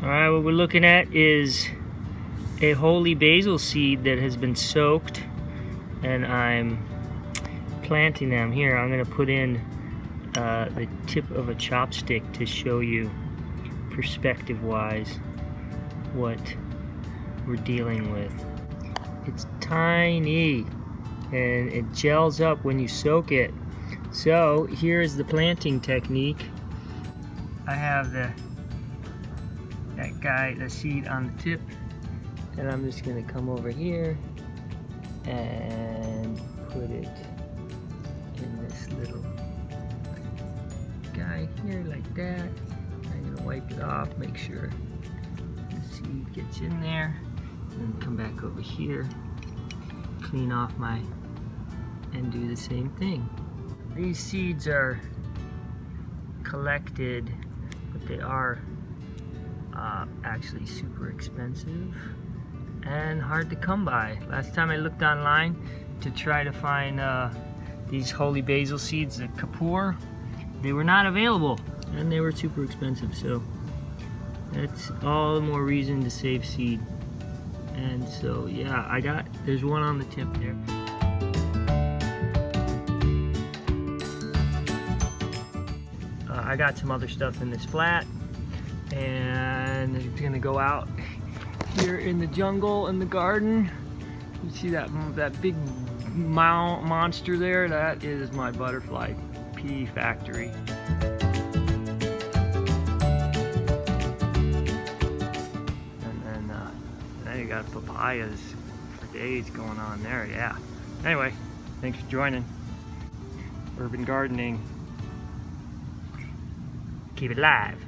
Alright, what we're looking at is a holy basil seed that has been soaked, and I'm planting them. Here, I'm going to put in the tip of a chopstick to show you perspective-wise what we're dealing with. It's tiny and it gels up when you soak it. So here's the planting technique. I have the seed on the tip, and I'm just gonna come over here and put it in this little guy here like that. I'm gonna wipe it off, make sure the seed gets in there, and come back over here, clean off and do the same thing. These seeds are collected, but they are actually super expensive and hard to come by. Last time I looked online to try to find these holy basil seeds at Kapoor, they were not available and they were super expensive, so that's all the more reason to save seed. And so yeah, there's one on the tip there. I got some other stuff in this flat, and it's gonna go out here in the jungle in the garden. You see that big monster there? That is my butterfly pea factory. And then now you got papayas for days going on there. Yeah. Anyway, thanks for joining. Urban gardening. Keep it live.